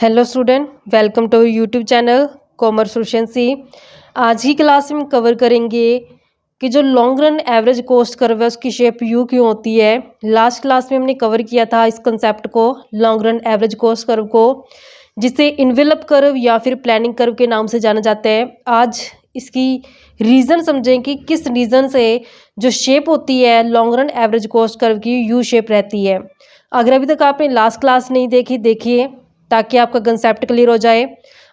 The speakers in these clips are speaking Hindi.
Hello student, welcome to YouTube channel commerce प्रोficiency। आज की क्लास में कवर करेंगे कि जो long run average cost curve है उसकी शेप यू क्यों होती है। लास्ट क्लास में हमने कवर किया था इस कंसेप्ट को, long run average cost curve को, जिसे इन्वेलप कर्व या फिर प्लानिंग कर्व के नाम से जाना जाता है। आज इसकी रीज़न समझें कि किस रीज़न से जो शेप होती है long run average cost curve की यू शेप रहती है। अगर अभी तक आपने लास्ट क्लास नहीं देखी, देखिए ताकि आपका कंसेप्ट क्लियर हो जाए।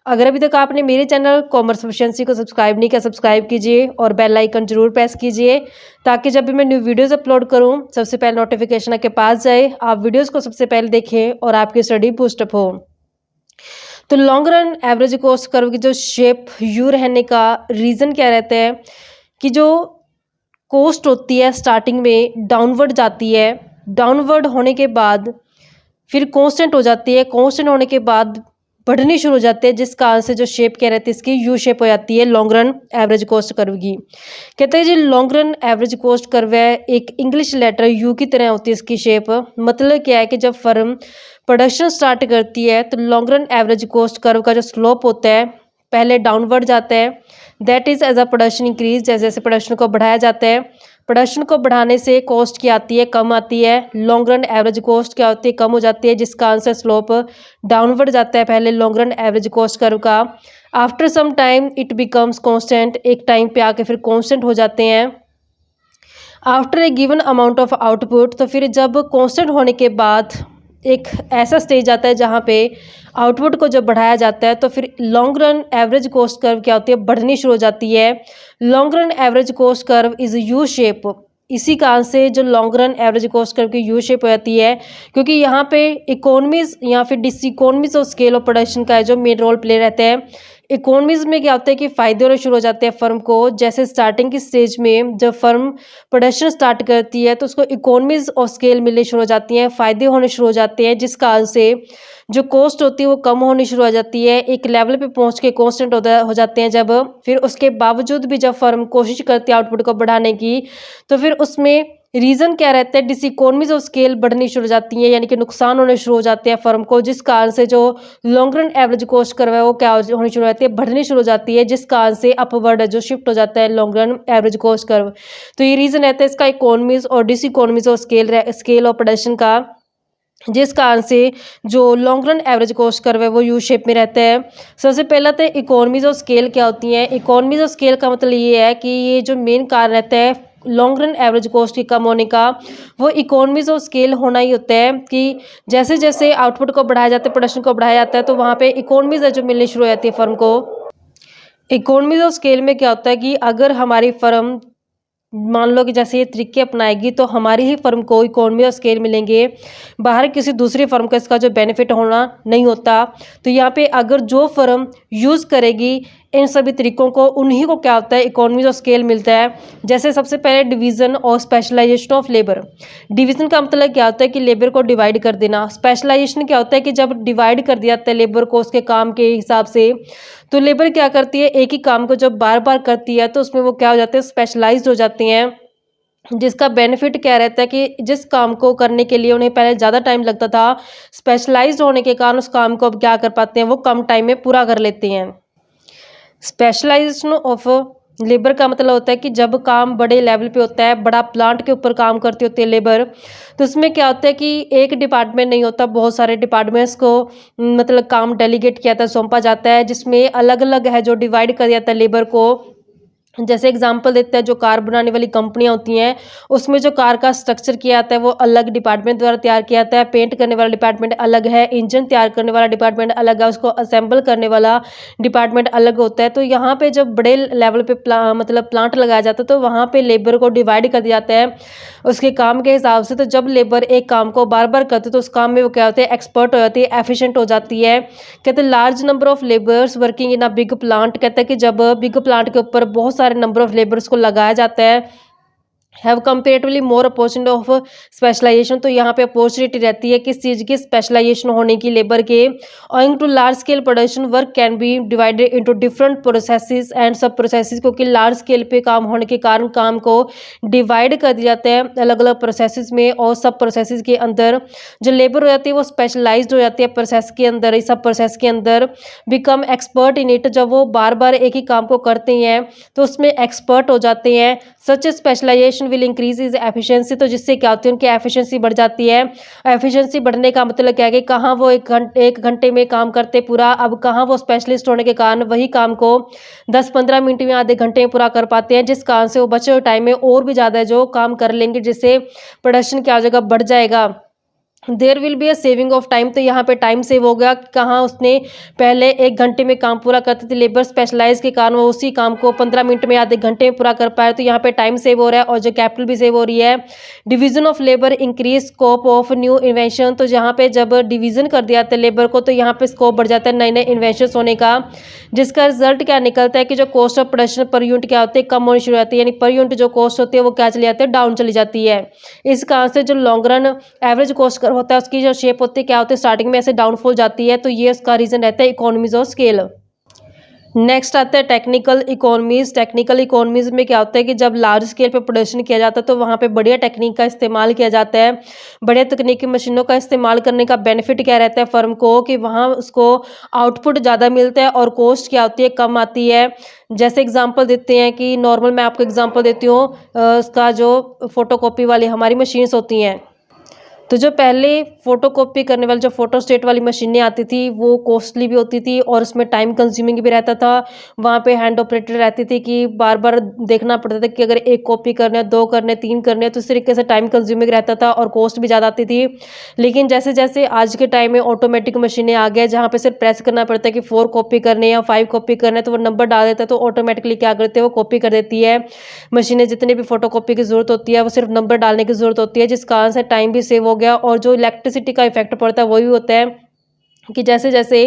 अगर अभी तक आपने मेरे चैनल कॉमर्स प्रोficiency को सब्सक्राइब नहीं किया, सब्सक्राइब कीजिए और बेल आइकन जरूर प्रेस कीजिए ताकि जब भी मैं न्यू वीडियोस अपलोड करूं सबसे पहले नोटिफिकेशन आपके पास जाए, आप वीडियोस को सबसे पहले देखें और आपकी स्टडी बूस्टअप हो। तो long run average cost curve की जो शेप यू रहने का रीज़न क्या रहता है कि जो कॉस्ट होती है स्टार्टिंग में डाउनवर्ड जाती है, डाउनवर्ड होने के बाद फिर कांस्टेंट हो जाती है, कांस्टेंट होने के बाद बढ़नी शुरू हो जाती है, जिस कारण से जो शेप क्या रहती है इसकी यू शेप हो जाती है long run average cost curve की। कहते हैं जी long run average cost curve है एक इंग्लिश लेटर यू की तरह होती है इसकी शेप। मतलब क्या है कि जब फर्म प्रोडक्शन स्टार्ट करती है तो long run average cost curve का जो स्लोप होता है पहले डाउनवर्ड जाता है, that is as a production increase, जैसे जैसे प्रोडक्शन को बढ़ाया जाता है, प्रोडक्शन को बढ़ाने से कॉस्ट क्या आती है, कम आती है। लॉन्ग रन एवरेज कॉस्ट क्या होती है, कम हो जाती है, जिसका आंसर स्लोप डाउनवर्ड जाता है पहले long run average cost curve का। After some time it becomes constant, एक टाइम पे आके फिर कांस्टेंट हो जाते हैं। After a given amount of output, तो फिर जब कांस्टेंट होने के बाद एक ऐसा स्टेज आता है जहाँ पे आउटपुट को जब बढ़ाया जाता है तो फिर long run average cost curve क्या होती है, बढ़नी शुरू हो जाती है। Long run average cost curve is U shape, इसी कारण से जो long run average cost curve की यू शेप हो जाती है, क्योंकि यहाँ पे इकोनॉमीज या फिर डिसइकोनॉमीज ऑफ स्केल ऑफ प्रोडक्शन का है जो मेन रोल प्ले रहते हैं। इकोनॉमीज में क्या होता है कि फ़ायदे होने शुरू हो जाते हैं फर्म को, जैसे स्टार्टिंग की स्टेज में जब फर्म प्रोडक्शन स्टार्ट करती है तो उसको इकोनॉमीज ऑफ स्केल मिलने शुरू हो जाती हैं, फ़ायदे होने शुरू हो जाते हैं, जिस कारण से जो कॉस्ट होती है वो कम होनी शुरू हो जाती है, एक लेवल पे पहुंच के कांस्टेंट हो जाते हैं। जब फिर उसके बावजूद भी जब फर्म कोशिश करती है आउटपुट को बढ़ाने की तो फिर उसमें रीज़न क्या रहता है, डिसइकोनॉमीज ऑफ स्केल बढ़नी शुरू हो जाती है, यानी कि नुकसान होने शुरू हो जाते हैं फर्म को, जिस कारण से जो long run average cost curve है वो क्या होनी शुरू हो जाती है, बढ़नी शुरू हो जाती है, जिस कारण से अपवर्ड जो शिफ्ट हो जाता है long run average cost curve. तो ये रीज़न रहता है इसका इकोनॉमीज और डिसइकोनॉमीज ऑफ स्केल ऑफ प्रोडक्शन का, जिस कारण से जो long run average cost curve है वो यू शेप में रहता है। सबसे पहला तो इकोनॉमीज ऑफ स्केल क्या होती हैं। इकोनॉमीज ऑफ स्केल का मतलब ये है कि ये जो मेन कारण रहता है लॉन्ग रन एवरेज कॉस्ट की कम होने का, वो इकोनॉमीज ऑफ स्केल होना ही होता है कि जैसे जैसे आउटपुट को बढ़ाया जाता है, प्रोडक्शन को बढ़ाया जाता है, तो वहाँ पे इकोनॉमीज है जो मिलनी शुरू हो जाती है फर्म को। इकोनॉमीज ऑफ स्केल में क्या होता है कि अगर हमारी फर्म मान लो कि जैसे ये तरीके अपनाएगी तो हमारी ही फर्म को इकोनॉमी ऑफ स्केल मिलेंगे, बाहर किसी दूसरी फर्म का इसका जो बेनिफिट होना नहीं होता। तो यहाँ पे अगर जो फर्म यूज़ करेगी इन सभी तरीकों को, उन्हीं को क्या होता है इकोनॉमी ऑफ स्केल मिलता है। जैसे सबसे पहले डिवीज़न और स्पेशलाइजेशन ऑफ लेबर। डिवीज़न का मतलब क्या होता है कि लेबर को डिवाइड कर देना। स्पेशलाइजेशन क्या होता है कि जब डिवाइड कर दिया जाता है लेबर को उसके काम के हिसाब से, तो लेबर क्या करती है एक ही काम को जब बार बार करती है तो उसमें वो क्या हो जाते हैं, स्पेशलाइज्ड हो जाती हैं, जिसका बेनिफिट क्या रहता है कि जिस काम को करने के लिए उन्हें पहले ज़्यादा टाइम लगता था, स्पेशलाइज्ड होने के कारण उस काम को अब क्या कर पाते हैं, वो कम टाइम में पूरा कर लेते हैं। स्पेशलाइजेशन ऑफ लेबर का मतलब होता है कि जब काम बड़े लेवल पे होता है, बड़ा प्लांट के ऊपर काम करती होती है लेबर, तो उसमें क्या होता है कि एक डिपार्टमेंट नहीं होता, बहुत सारे डिपार्टमेंट्स को मतलब काम डेलीगेट किया जाता है, सौंपा जाता है, जिसमें अलग अलग है जो डिवाइड कर दिया जाता है लेबर को। जैसे एग्जांपल देते हैं जो कार बनाने वाली कंपनियां होती हैं, उसमें जो कार का स्ट्रक्चर किया जाता है वो अलग डिपार्टमेंट द्वारा तैयार किया जाता है, पेंट करने वाला डिपार्टमेंट अलग है, इंजन तैयार करने वाला डिपार्टमेंट अलग है, उसको असेंबल करने वाला डिपार्टमेंट अलग होता है। तो यहाँ पे जब बड़े लेवल पे मतलब प्लांट लगाया जाता है तो वहाँ पे लेबर को डिवाइड कर दिया जाता है उसके काम के हिसाब से। तो जब लेबर एक काम को बार बार करते तो उस काम में वो क्या होते हैं, एक्सपर्ट हो जाती है, एफिशिएंट हो जाती है। कहते हैं large number of labours working in a big plant, कहते हैं कि जब बिग प्लांट के ऊपर बहुत सारे नंबर ऑफ लेबर्स को लगाया जाता है have comparatively more opportunity of specialization, तो यहाँ पे अपॉर्चुनिटी रहती है किस चीज़ की, स्पेशलाइजेशन होने की लेबर के। Owing to large scale production work can be divided into different processes and sub processes, क्योंकि लार्ज स्केल पे काम होने के कारण काम को डिवाइड कर दिया जाता है अलग अलग प्रोसेसेस में, और सब प्रोसेसेस के अंदर जो लेबर हो जाती है वो स्पेशलाइज्ड हो जाती है प्रोसेस के अंदर, इस सब प्रोसेस के अंदर बिकम एक्सपर्ट इन इट, जब वो बार बार एक ही काम को करते हैं तो उसमें एक्सपर्ट हो जाते हैं। Such specialisation will increase is efficiency, तो जिससे क्या होती है उनकी एफिशिएंसी बढ़ जाती है। एफिशिएंसी बढ़ने का मतलब क्या है कि कहाँ वो एक घंटे में काम करते पूरा, अब कहाँ वो स्पेशलिस्ट होने के कारण वही काम को 10-15 मिनट में, आधे घंटे में पूरा कर पाते हैं, जिस कारण से वो बचे हुए टाइम में और भी ज़्यादा जो काम कर लेंगे, जिससे प्रोडक्शन क्या हो जाएगा, बढ़ जाएगा। There will be a saving of time, तो यहाँ पे टाइम सेव हो गया। कहाँ उसने पहले एक घंटे में काम पूरा करती थी लेबर, स्पेशलाइज के कारण वो उसी काम को 15 मिनट में, आधे घंटे में पूरा कर पाए, तो यहाँ पे टाइम सेव हो रहा है और जो कैपिटल भी सेव हो रही है। Division of labour increase scope of new invention, तो यहाँ पे जब डिवीजन कर दिया जाता है लेबर को तो यहाँ पे स्कोप बढ़ जाता है नए नए इन्वेंशन होने का, जिसका रिजल्ट क्या निकलता है कि जो cost of production per unit क्या होती है, कम होनी शुरू होती है, यानी पर यूनिट जो कॉस्ट होती है वो क्या चली जाती है, डाउन चली जाती है। इस कारण से जो लॉन्ग रन एवरेज कॉस्ट होता है उसकी जो शेप होती है क्या होती है, स्टार्टिंग में ऐसे डाउनफॉल जाती है, तो ये उसका रीजन रहता है इकोनॉमीज ऑफ स्केल। नेक्स्ट आता है टेक्निकल इकोनॉमीज। टेक्निकल इकोनॉमीज में क्या होता है कि जब लार्ज स्केल पे प्रोडक्शन किया जाता है तो वहाँ पे बढ़िया टेक्निक का इस्तेमाल किया जाता है। बढ़िया तकनीकी मशीनों का इस्तेमाल करने का बेनिफिट क्या रहता है फर्म को, कि वहाँ उसको आउटपुट ज़्यादा मिलता है और कॉस्ट क्या होती है, कम आती है। जैसे एग्जांपल देते हैं कि नॉर्मल, मैं आपको एग्जांपल देती हूँ, उसका जो फोटोकॉपी वाली हमारी मशीन्स होती हैं, तो जो पहले फोटोकॉपी करने वाली जो फोटोस्टेट वाली मशीनें आती थी वो कॉस्टली भी होती थी और उसमें टाइम कंज्यूमिंग भी रहता था। वहाँ पे हैंड ऑपरेटर रहती थी कि बार बार देखना पड़ता था कि अगर एक कॉपी करना है, 2 करने, 3 करने, तो इस तरीके से टाइम कंज्यूमिंग रहता था और कॉस्ट भी ज़्यादा आती थी। लेकिन जैसे जैसे आज के टाइम में ऑटोमेटिक मशीनें आ गए जहाँ पे सिर्फ प्रेस करना पड़ता है कि 4 कॉपी करने या 5 कॉपी करने, तो वो नंबर डाल देता है तो ऑटोमेटिकली क्या करते हैं वो कॉपी कर देती है। मशीनें जितनी भी फोटोकॉपी की ज़रूरत होती है वो सिर्फ नंबर डालने की ज़रूरत होती है, जिस कारण से टाइम भी सेव हो गया और जो इलेक्ट्रिसिटी का इफेक्ट पड़ता है वही होता है कि जैसे जैसे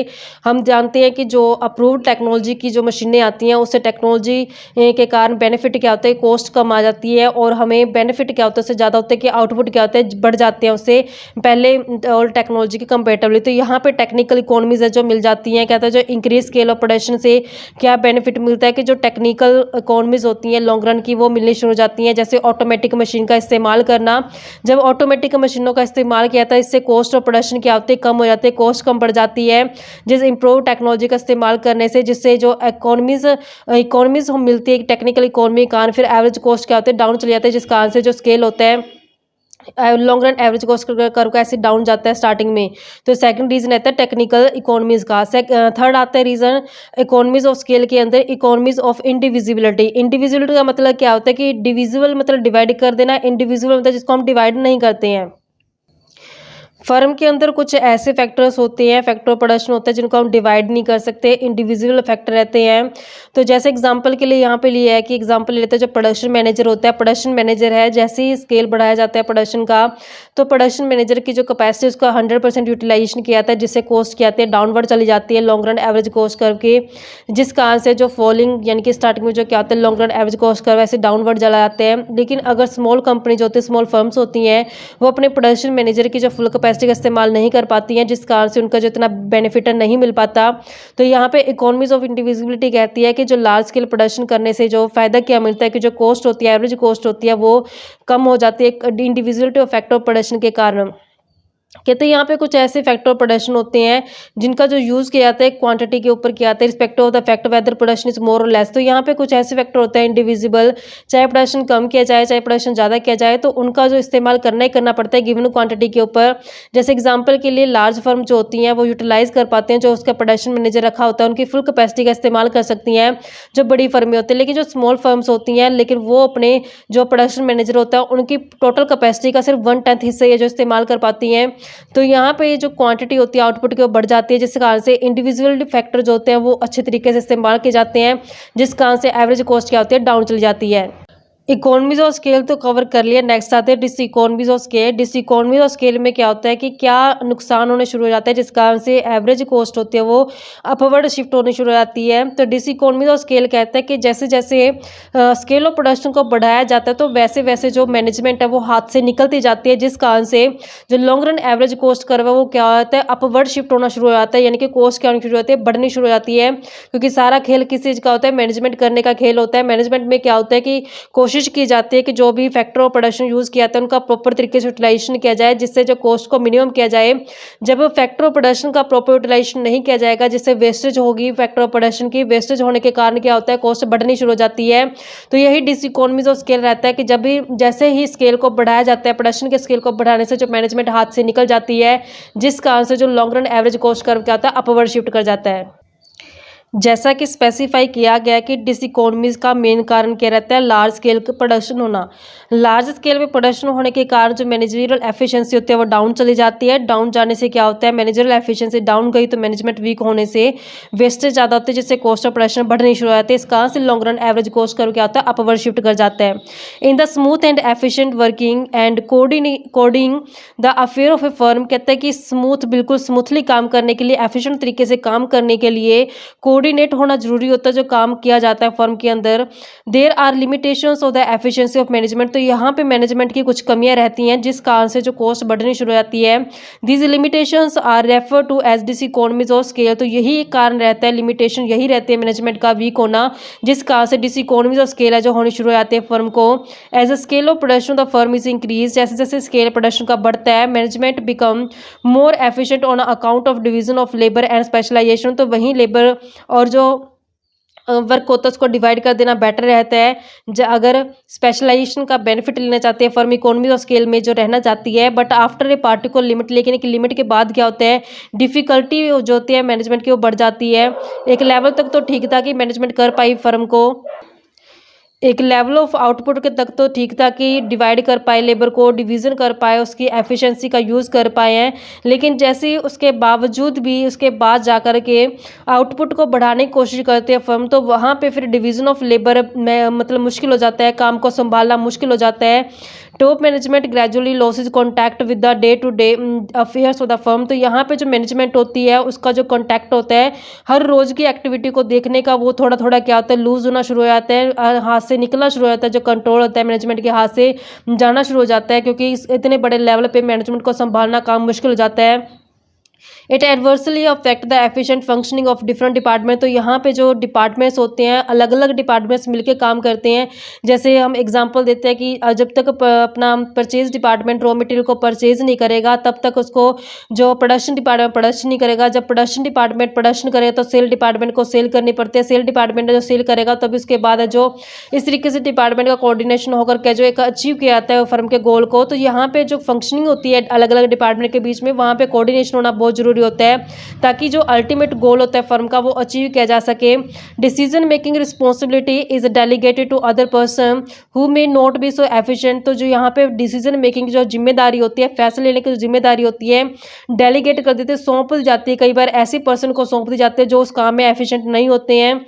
हम जानते हैं कि जो अप्रूव्ड टेक्नोलॉजी की जो मशीनें आती हैं उससे टेक्नोलॉजी के कारण बेनिफिट क्या होता है, कॉस्ट कम आ जाती है और हमें बेनिफिट क्या होता है उससे ज़्यादा होता है कि आउटपुट क्या होता है, बढ़ जाते हैं उससे पहले और टेक्नोलॉजी की कंपेरेटिवली। तो यहाँ पे टेक्निकल इकोनॉमीज है जो मिल जाती हैं, कहते हैं जो इंक्रीज स्केल ऑफ प्रोडक्शन से क्या बेनिफिट मिलता है कि जो टेक्निकल इकोनॉमीज होती हैं लॉन्ग रन की वो मिलनी शुरू हो जाती हैं। जैसे ऑटोमेटिक मशीन का इस्तेमाल करना, जब ऑटोमेटिक मशीनों का इस्तेमाल किया था इससे कॉस्ट ऑफ प्रोडक्शन क्या होते हैं, कम हो जाते हैं, कॉस्ट कम बढ़ जाती है जिस इम्प्रूव टेक्नोलॉजी का इस्तेमाल करने से, जिससे जो इकोनॉमीज हम मिलती है टेक्निकल इकोनॉमी कारण फिर एवरेज कॉस्ट क्या होते हैं, डाउन चले जाते हैं, जिस कारण से जो स्केल होता है लॉन्ग रन एवरेज कॉस्ट कर ऐसे डाउन जाता है स्टार्टिंग में। तो सेकंड रीजन रहता है टेक्निकल इकोनॉमीज का। थर्ड आता है रीजन इकोनॉमीज ऑफ स्केल के अंदर इकोनॉमीज ऑफ इंडिविजिबिलिटी। इंडिविजिबिलिटी का मतलब क्या होता है कि डिविजिबल मतलब डिवाइड कर देना, इंडिविजिबल मतलब जिसको हम डिवाइड नहीं करते हैं। फर्म के अंदर कुछ ऐसे फैक्टर्स होते हैं, फैक्टर प्रोडक्शन होता है जिनको हम डिवाइड नहीं कर सकते, इंडिविजुअल फैक्टर रहते हैं। तो जैसे एग्जांपल के लिए यहाँ पे लिया है कि एग्जांपल लेते हैं जो प्रोडक्शन मैनेजर होता है, प्रोडक्शन मैनेजर है जैसे ही स्केल बढ़ाया जाता है प्रोडक्शन का तो प्रोडक्शन मैनेजर की जो कैपेसिटी उसका 100% यूटिलाइजेशन किया जाता है, जिससे कॉस्ट क्या आती है डाउनवर्ड चली जाती है long run average cost curve के, जिस कारण से जो फॉलिंग यानी कि स्टार्टिंग में जो क्या होता है long run average cost curve ऐसे डाउनवर्ड चला जाते हैं। लेकिन अगर स्मॉल कंपनी जो होती है, स्मॉल फर्म्स होती हैं, वो अपने प्रोडक्शन मैनेजर की जो फुल कैपेसिटी का इस्तेमाल नहीं कर पाती हैं, जिस कारण से उनका जो इतना बेनिफिट नहीं मिल पाता। तो यहाँ पे इकोनॉमीज ऑफ इंडिविजिबिलिटी कहती है कि जो लार्ज स्केल प्रोडक्शन करने से जो फायदा क्या मिलता है कि जो कॉस्ट होती है, एवरेज कॉस्ट होती है, वो कम हो जाती है individuality of factor of production के कारण। कहते हैं यहाँ पे कुछ ऐसे फैक्टर ऑफ प्रोडक्शन होते हैं जिनका जो यूज़ किया जाता है क्वांटिटी के ऊपर किया जाता है respective of the fact whether production is more और लेस। तो यहाँ पे कुछ ऐसे फैक्टर होते हैं इंडिविजिबल, चाहे प्रोडक्शन कम किया जाए चाहे प्रोडक्शन ज़्यादा किया जाए, तो उनका जो इस्तेमाल करना ही करना पड़ता है गिवन क्वांटिटी के ऊपर। जैसे एग्जाम्पल के लिए लार्ज फर्म जो होती हैं वो यूटिलाइज कर पाते हैं, जो उसका प्रोडक्शन मैनेजर रखा होता है उनकी फुल कैपेसिटी का इस्तेमाल कर सकती हैं जो बड़ी फर्में होती हैं। लेकिन जो स्मॉल फर्म्स होती हैं लेकिन वो अपने जो प्रोडक्शन मैनेजर होता है उनकी टोटल कैपेसिटी का सिर्फ 1/10 हिस्सा ये जो इस्तेमाल कर पाती हैं। तो यहाँ पे जो क्वांटिटी होती है आउटपुट की वो बढ़ जाती है, जिस कारण से इंडिविजुअल फैक्टर जो होते हैं वो अच्छे तरीके से इस्तेमाल किए जाते हैं, जिस कारण से एवरेज कॉस्ट क्या होती है डाउन चली जाती है। इकोनॉमीज ऑफ स्केल तो कवर कर लिया। नेक्स्ट आते हैं डिसइकोनॉमीज ऑफ स्केल। डिसइकोनॉमीज ऑफ स्केल में क्या होता है कि क्या नुकसान होने शुरू हो जाता है, जिस कारण से एवरेज कॉस्ट होती है वो अपवर्ड शिफ्ट होनी शुरू हो जाती है। तो डिसइकोनॉमीज ऑफ स्केल कहता है कि जैसे जैसे स्केल ऑफ प्रोडक्शन को बढ़ाया जाता है तो वैसे वैसे जो मैनेजमेंट है वो हाथ से निकलती जाती है, जिस कारण से जो long run average cost curve है वो क्या होता है, अपवर्ड शिफ्ट होना शुरू हो जाता है, यानी कि कॉस्ट क्या होनी शुरू हो जाती है, बढ़नी शुरू हो जाती है। क्योंकि सारा खेल किस चीज़ का होता है, मैनेजमेंट करने का खेल होता है। मैनेजमेंट में क्या होता है कि कोशिश की जाती है कि जो भी फैक्टर ऑफ प्रोडक्शन यूज़ किया जाता है उनका प्रॉपर तरीके से यूटिलाइजेशन किया जाए, जिससे जो कॉस्ट को मिनिमम किया जाए। जब फैक्टर ऑफ प्रोडक्शन का प्रॉपर यूटिलाइजेशन नहीं किया जाएगा, जिससे वेस्टेज होगी फैक्टर ऑफ प्रोडक्शन की, वेस्टेज होने के कारण क्या होता है, कॉस्ट बढ़नी शुरू हो जाती है। तो यही डिसइकोनॉमीज ऑफ स्केल रहता है कि जब भी जैसे ही स्केल को बढ़ाया जाता है, प्रोडक्शन के स्केल को बढ़ाने से जो मैनेजमेंट हाथ से निकल जाती है, जिस कारण से जो long run average cost curve क्या होता है, अपवर्ड शिफ्ट कर जाता है। जैसा कि स्पेसिफाई किया गया कि डिसइकोनॉमीज का मेन कारण क्या रहता है, लार्ज स्केल का प्रोडक्शन होना। लार्ज स्केल में प्रोडक्शन होने के कारण जो मैनेजरियल एफिशिएंसी होती है वो डाउन चली जाती है। डाउन जाने से क्या होता है, मैनेजरियल एफिशिएंसी डाउन गई तो मैनेजमेंट वीक होने से वेस्टेज ज़्यादा होती है, जिससे कॉस्ट ऑफ प्रोडक्शन बढ़नी शुरू हो जाती है। इस कारण से long run average cost curve क्या होता है, अपवर्ड शिफ्ट कर जाता है। In the smooth and efficient working and coding the affair of A firm, कहता है कि स्मूथ, बिल्कुल स्मूथली काम करने के लिए, एफिशिएंट तरीके से काम करने के लिए कोऑर्डिनेट होना जरूरी होता है जो काम किया जाता है फर्म के अंदर। There are limitations of the efficiency of management, तो यहाँ पे मैनेजमेंट की कुछ कमियां रहती हैं, जिस कारण से जो कॉस्ट बढ़नी शुरू हो जाती है। These limitations are refer to as diseconomies of scale, तो यही एक कारण रहता है, लिमिटेशन यही रहती है मैनेजमेंट का वीक होना, जिस कारण से डिसइकोनॉमीज ऑफ स्केल है जो होनी शुरू हो जाती है फर्म को। As a scale of production the firm is increase, जैसे जैसे स्केल प्रोडक्शन का बढ़ता है, management become more efficient on account of division of labour and specialization, तो वहीं लेबर और जो वर्क होता है उसको डिवाइड कर देना बेटर रहता है। अगर स्पेशलाइजेशन का बेनिफिट लेना चाहते हैं फर्म, इकोनॉमी ऑफ स्केल में जो रहना चाहती है, but after a particular limit, लेकिन एक लिमिट के बाद क्या होता है, डिफिकल्टी जो होती है मैनेजमेंट की वो बढ़ जाती है। एक लेवल तक तो ठीक था कि मैनेजमेंट कर पाई फर्म को, एक लेवल ऑफ आउटपुट के तक तो ठीक था कि डिवाइड कर पाए लेबर को, डिवीज़न कर पाए, उसकी एफिशिएंसी का यूज़ कर पाए हैं। लेकिन जैसे ही उसके बावजूद भी उसके बाद जा कर के आउटपुट को बढ़ाने की कोशिश करते हैं फर्म, तो वहाँ पे फिर डिवीज़न ऑफ लेबर में मतलब मुश्किल हो जाता है, काम को संभालना मुश्किल हो जाता है। Top management gradually losses contact with the day to day affairs of the firm, तो यहाँ पे जो मैनेजमेंट होती है उसका जो कॉन्टैक्ट होता है हर रोज़ की एक्टिविटी को देखने का, वो थोड़ा थोड़ा क्या होता है, लूज होना शुरू हो जाता है, हाथ से निकलना शुरू हो जाता है। जो कंट्रोल होता है मैनेजमेंट के हाथ से जाना शुरू हो जाता है, क्योंकि इतने बड़े लेवल पे मैनेजमेंट को संभालना काम मुश्किल हो जाता है। It adversely affect the efficient functioning of different department, तो यहाँ पे जो डिपार्टमेंट्स होते हैं अलग अलग डिपार्टमेंट्स मिलकर काम करते हैं। जैसे हम एग्जांपल देते हैं कि जब तक अपना परचेज डिपार्टमेंट रॉ मटेरियल को परचेज नहीं करेगा तब तक उसको जो प्रोडक्शन डिपार्टमेंट प्रोडक्शन नहीं करेगा। जब प्रोडक्शन डिपार्टमेंट प्रोडक्शन करेगा तो सेल डिपार्टमेंट को सेल करनी पड़ती है, सेल डिपार्टमेंट जो सेल करेगा तब उसके बाद जो इस तरीके से डिपार्टमेंट का कोऑर्डिनेशन होकर के जो एक अचीव किया जाता है फर्म के गोल को। तो यहाँ पे जो फंक्शनिंग होती है अलग अलग डिपार्टमेंट के बीच में, वहाँ पे कोऑर्डिनेशन होना बहुत जरूरी होता है, ताकि जो अल्टीमेट गोल होता है फर्म का वो अचीव किया जा सके। Decision making responsibility is delegated to other person who may not be so efficient, तो जो यहाँ पे डिसीजन मेकिंग जो जिम्मेदारी होती है, फैसले लेने की जो जिम्मेदारी होती है, डेलीगेट कर देते हैं, सौंप दी जाती है। कई बार ऐसी पर्सन को सौंप दी जाती है जो उस काम में एफिशिएंट नहीं होते हैं।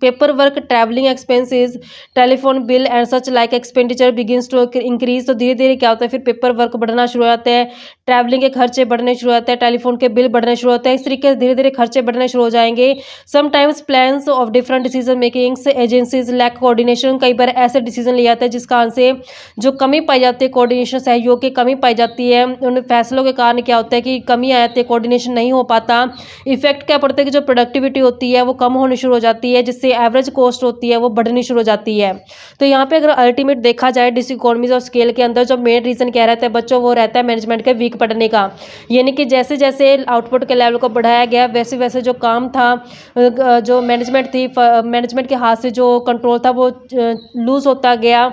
Paper work, travelling expenses, telephone bill and such like expenditure begins to increase, तो धीरे धीरे क्या होता है फिर पेपर वर्क बढ़ना शुरू हो जाता है, ट्रैवलिंग के खर्चे बढ़ने शुरू हो जाते हैं, टेलीफोन के बिल बढ़ने शुरू होते हैं। इस तरीके से धीरे धीरे खर्चे बढ़ने शुरू हो जाएंगे। Sometimes plans of different decision makings agencies lack coordination, कई बार ऐसे डिसीजन लिया जाता है जिस कारण से जो कमी पाई जाती है, कोऑर्डिनेशन सहयोग की कमी पाई जाती है। उन फैसलों के कारण क्या होता है कि कमी आ जाती है, कोऑर्डिनेशन नहीं हो पाता। इफेक्ट क्या पड़ता है कि जो प्रोडक्टिविटी होती है वो कम होनी शुरू हो जाती है, जिससे एवरेज कॉस्ट होती है वो बढ़नी शुरू हो जाती है। तो यहाँ पे अगर अल्टीमेट देखा जाए डिसइकोनॉमीज ऑफ स्केल के अंदर जो मेन रीजन क्या रहता है बच्चों, वो रहता है मैनेजमेंट के वीक पड़ने का। यानी कि जैसे जैसे आउटपुट के लेवल को बढ़ाया गया वैसे वैसे जो काम था, जो मैनेजमेंट थी, मैनेजमेंट के हाथ से जो कंट्रोल था वो लूज होता गया,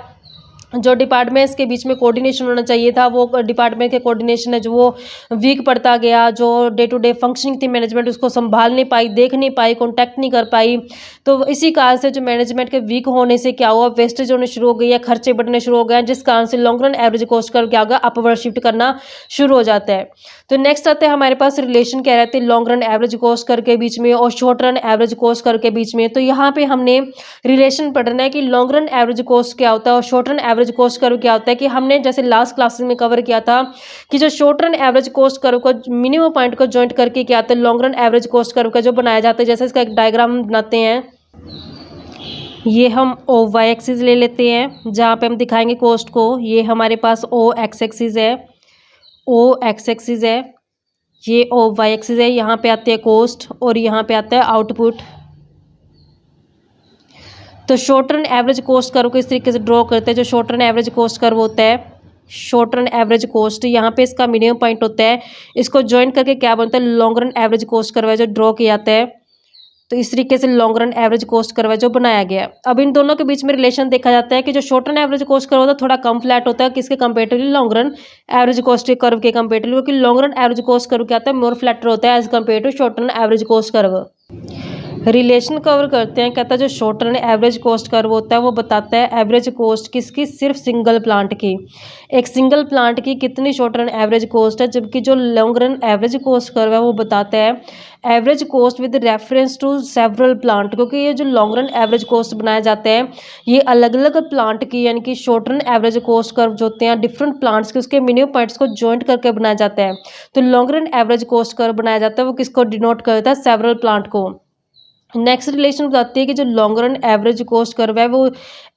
जो डिपार्टमेंट्स के बीच में कोऑर्डिनेशन होना चाहिए था, वो डिपार्टमेंट के कोऑर्डिनेशन है जो वो वीक पड़ता गया। जो डे टू डे फंक्शनिंग थी मैनेजमेंट उसको संभाल नहीं पाई, देख नहीं पाई, कॉन्टैक्ट नहीं कर पाई। तो इसी कारण से जो मैनेजमेंट के वीक होने से क्या हुआ, वेस्टेज होने शुरू हो गई है, खर्चे बढ़ने शुरू हो गए हैं, जिस कारण से long run average cost curve क्या होगा, अपवर्ड शिफ्ट करना शुरू हो जाता है। तो नेक्स्ट आते हैं हमारे पास रिलेशन क्या रहती है long run average cost curve के बीच में और short run average cost curve के बीच में। तो यहाँ पे हमने रिलेशन पढ़ना है कि लॉन्ग रन एवरेज कॉस्ट क्या होता है और short run average cost curve क्या होता है। कि हमने जैसे लास्ट क्लासेस में कवर किया था कि जो short run average cost curve को मिनिमम पॉइंट को जॉइंट करके क्या होता है long run average cost curve का जो बनाया जाता है। जैसे इसका एक डायग्राम बनाते हैं, ये हम ओ वाई एक्सिस ले लेते हैं जहाँ पे हम दिखाएंगे कॉस्ट को। ये हमारे पास ओ एक्स एक्सिस है, ओ एक्स एक्सिस है, ये ओ वाई एक्सिस है। यहाँ पे आते हैं कॉस्ट और यहाँ पे आता है आउटपुट। तो short run average cost curve को इस तरीके से ड्रॉ करते हैं। जो short run average cost curve होता है, शॉर्ट रन एवरेज कॉस्ट, यहाँ पे इसका मिनिमम पॉइंट होता है, इसको ज्वाइन करके क्या बनता है long run average cost curve है जो ड्रॉ किया जाता है। तो इस तरीके से long run average cost curve है जो बनाया गया है। अब इन दोनों के बीच में रिलेशन देखा जाता है कि जो short run average cost curve होता है थोड़ा कम फ्लैट होता है किसके comparatively, long run average cost curve के कंपेरेटिवली, क्योंकि long run average cost curve क्या होता है मोर फ्लैटर होता है as compare to short run average cost curve. Relation cover करते हैं, कहता है जो short run average cost curve होता है वो बताता है एवरेज कॉस्ट किसकी, सिर्फ सिंगल प्लांट की। एक सिंगल प्लांट की कितनी शॉर्ट रन एवरेज कॉस्ट है, जबकि जो long run average cost curve है वो बताता है average cost with reference to several plant. क्योंकि ये जो लॉन्ग रन एवरेज कॉस्ट बनाए जाते हैं ये अलग अलग प्लांट की, यानी कि short run average cost curve जो होते हैं डिफरेंट प्लांट्स के उसके मिनिमम पॉइंट्स को जॉइंट करके बनाया जाता है। तो long run average cost curve बनाया जाता है वो किसको डिनोट करता है, सेवरल प्लांट को। नेक्स्ट रिलेशन बताती है कि जो long run average cost curve है वो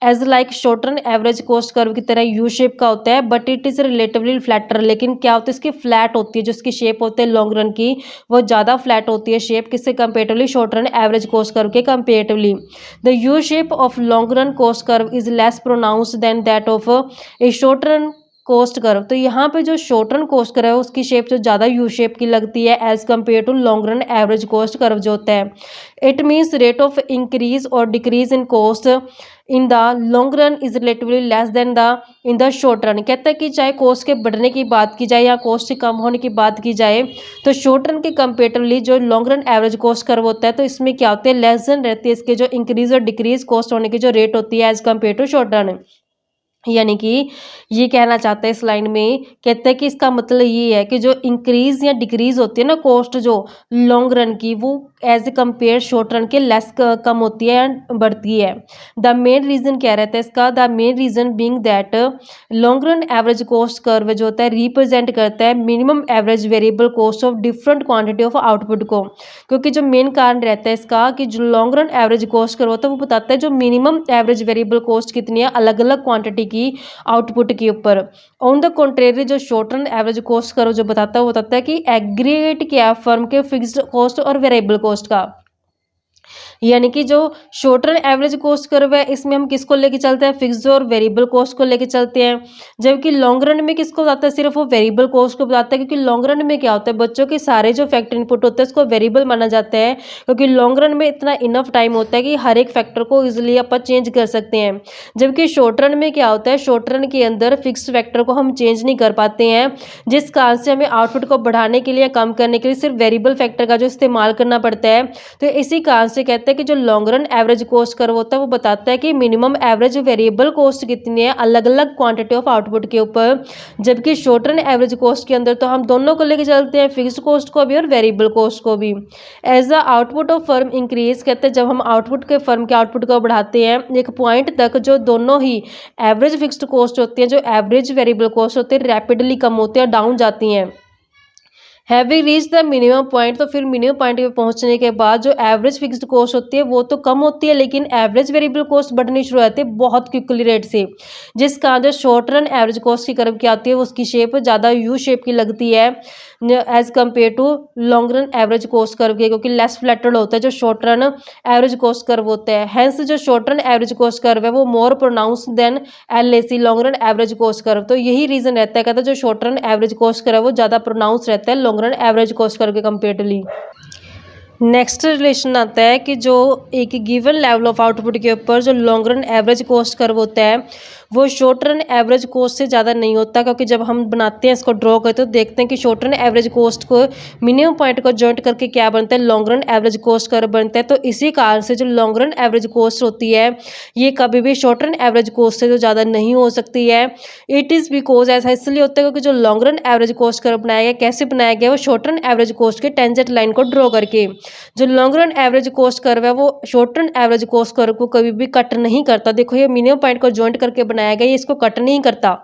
as like short run average cost curve की तरह यू शेप का होता है, but it is relatively flatter. लेकिन क्या होता है इसकी फ्लैट होती है, जो इसकी शेप होती है लॉन्ग रन की वो ज़्यादा फ्लैट होती है शेप किससे comparatively, short run average cost curve के comparatively. The U shape of long run cost curve is less pronounced than that of a short run cost curve. तो यहाँ पे जो शॉर्ट रन कोस्ट कर्व है उसकी शेप जो ज़्यादा यू शेप की लगती है as compare to long run average cost curve जो होता है। It means rate of increase और decrease in cost in the long run is relatively less than the in the short run. कहता है कि चाहे कोस्ट के बढ़ने की बात की जाए या कोस्ट के कम होने की बात की जाए तो शॉर्ट रन के कंपेरेटिवली जो long run average cost curve होता है तो इसमें क्या होते हैं लेस देन रहती है इसके जो इंक्रीज और डिक्रीज कोस्ट होने की जो रेट होती है as compare to short run. यानी कि ये कहना चाहता है इस लाइन में, कहते हैं कि इसका मतलब ये है कि जो इंक्रीज या डिक्रीज होती है ना कॉस्ट जो लॉन्ग रन की वो as a compare short run के लेस कम होती है या बढ़ती है। द मेन रीज़न क्या रहता है इसका, the main reason being that long run average cost curve जो होता है रिप्रेजेंट करता है minimum average variable cost of different quantity of output को। क्योंकि जो मेन कारण रहता है इसका कि जो long run average cost curve होता है वो बताता है जो मिनिमम एवरेज वेरिएबल कॉस्ट कितनी है अलग अलग क्वांटिटी की आउटपुट के ऊपर। ऑन द कॉन्ट्रेरी जो short run average cost curve जो बताता है वो बताता है कि एग्रीगेट क्या फर्म के फिक्स्ड कॉस्ट और वेरिएबल कॉस्ट का। यानी कि जो short run average cost curve है इसमें हम किसको लेके चलते हैं, फिक्स्ड और वेरिएबल कॉस्ट को लेके चलते हैं। जबकि लॉन्ग रन में किसको बताता है, सिर्फ वो वेरिएबल कॉस्ट को बताता है। क्योंकि लॉन्ग रन में क्या होता है बच्चों के सारे जो फैक्टर इनपुट होते हैं उसको वेरिएबल माना जाता है, क्योंकि लॉन्ग रन में इतना इनफ टाइम होता है कि हर एक फैक्टर को इजिली अपन चेंज कर सकते हैं। जबकि शॉर्ट रन में क्या होता है, शॉर्ट रन के अंदर फिक्स्ड फैक्टर को हम चेंज नहीं कर पाते हैं, जिस कारण से हमें आउटपुट को बढ़ाने के लिए कम करने के लिए सिर्फ वेरिएबल फैक्टर का जो इस्तेमाल करना पड़ता है। तो इसी कारण से कहते हैं कि जो long run average cost curve होता है वो बताता है कि मिनिमम एवरेज वेरिएबल कॉस्ट कितनी है अलग अलग क्वांटिटी ऑफ आउटपुट के ऊपर। जबकि शॉर्ट रन एवरेज कॉस्ट के अंदर तो हम दोनों को लेके चलते हैं, फिक्स्ड कॉस्ट को भी और वेरिएबल कॉस्ट को भी। As the output of firm increase, कहते हैं जब हम आउटपुट के फर्म के आउटपुट को बढ़ाते हैं एक पॉइंट तक जो दोनों ही एवरेज फिक्स्ड कॉस्ट होती हैं जो एवरेज वेरिएबल कॉस्ट होती है रैपिडली कम होती है, डाउन जाती हैं। Having reach the minimum point, तो फिर मिनिमम पॉइंट पे पहुंचने के बाद जो एवरेज फिक्स्ड कॉस्ट होती है वो तो कम होती है लेकिन एवरेज वेरिएबल कॉस्ट बढ़नी शुरू होती है बहुत क्विकली रेट से, जिस कारण जो शॉर्ट रन एवरेज कॉस्ट की कर्व क्या आती है उसकी शेप ज़्यादा यू शेप की लगती है as compare to long run average cost curve के, क्योंकि लेस फ्लैटेड होता है जो short run average cost curve होता है। हैंस जो short run average cost curve है वो more pronounce than LAC long run average cost curve. तो यही रीजन रहता है, कहता है जो short run average cost curve है वो ज़्यादा प्रोनाउंस रहता है long run average cost curve के कंपेरेटिवली। नेक्स्ट रिलेशन आता है कि जो एक गिवन लेवल ऑफ आउटपुट के ऊपर जो long run average cost curve होता है वो शॉर्ट रन एवरेज कॉस्ट से ज़्यादा नहीं होता, क्योंकि जब हम बनाते हैं इसको ड्रॉ करते हैं तो देखते हैं कि शॉर्ट रन एवरेज कॉस्ट को मिनिमम पॉइंट को जॉइंट करके क्या बनता है, long run average cost curve बनता है। तो इसी कारण से जो लॉन्ग रन एवरेज कॉस्ट होती है ये कभी भी शॉर्ट रन एवरेज कॉस्ट से तो ज़्यादा नहीं हो सकती है। इट इज़ बिकॉज ऐसा इसलिए होता है क्योंकि जो long run average cost curve बनाया गया, कैसे बनाया गया, वो शॉर्ट रन एवरेज कॉस्ट के टेंजेंट लाइन को ड्रॉ करके। जो long run average cost curve है वो short run average cost curve को कभी भी कट नहीं करता। देखो ये मिनिमम पॉइंट को जॉइंट करके बनाया गया, ये इसको कट नहीं करता।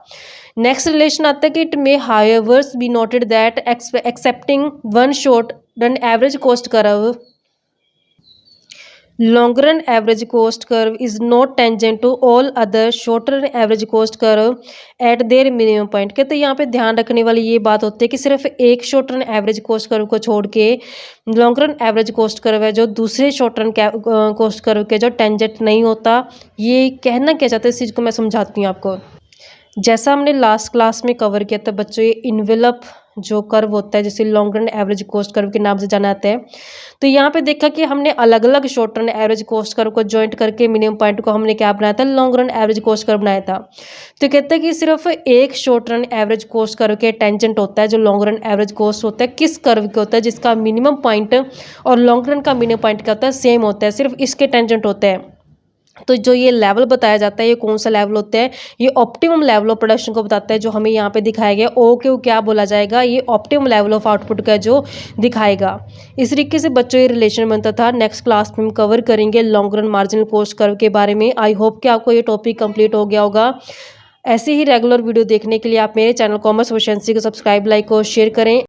नेक्स्ट रिलेशन आता है कि it may however be noted that accepting one short run average cost curve, long run average cost curve is not tangent to all other short run average cost curve at their minimum point। कहते हैं यहाँ पे ध्यान रखने वाली ये बात होती है कि सिर्फ एक short run average cost curve को छोड़ के long run average cost curve है जो दूसरे शॉर्ट रन कोस्ट कर्व के जो टेंजेंट नहीं होता। ये कहना क्या चाहते हैं इस चीज़ को मैं समझाती हूँ आपको। जैसा हमने लास्ट क्लास में कवर किया था बच्चों, ये इन्वेलप जो कर्व होता है जिसे long run average cost curve के नाम से जाना जाता है, तो यहाँ पे देखा कि हमने अलग अलग short run average cost curve को जॉइंट करके मिनिमम पॉइंट को हमने क्या बनाया था, long run average cost curve बनाया था। तो कहते हैं कि सिर्फ एक short run average cost curve के टेंजेंट होता है जो लॉन्ग रन एवरेज कोस्ट होता है, किस कर्व के होता है, जिसका मिनिमम पॉइंट और लॉन्ग रन का मिनिमम पॉइंट क्या होता है, सेम होता है, सिर्फ इसके टेंजेंट होते हैं। तो जो ये लेवल बताया जाता है ये कौन सा लेवल होता है, ये ऑप्टिमम लेवल ऑफ प्रोडक्शन को बताता है, जो हमें यहाँ पे दिखाया गया। ओ क्यों क्या बोला जाएगा, ये ऑप्टिमम लेवल ऑफ आउटपुट का जो दिखाएगा। इस तरीके से बच्चों ये रिलेशन बनता था। नेक्स्ट क्लास में हम कवर करेंगे long run marginal cost curve के बारे में। आई होप कि आपको ये टॉपिक कंप्लीट हो गया होगा। ऐसे ही रेगुलर वीडियो देखने के लिए आप मेरे चैनल कॉमर्स प्रोficiency को सब्सक्राइब, लाइक और शेयर करें।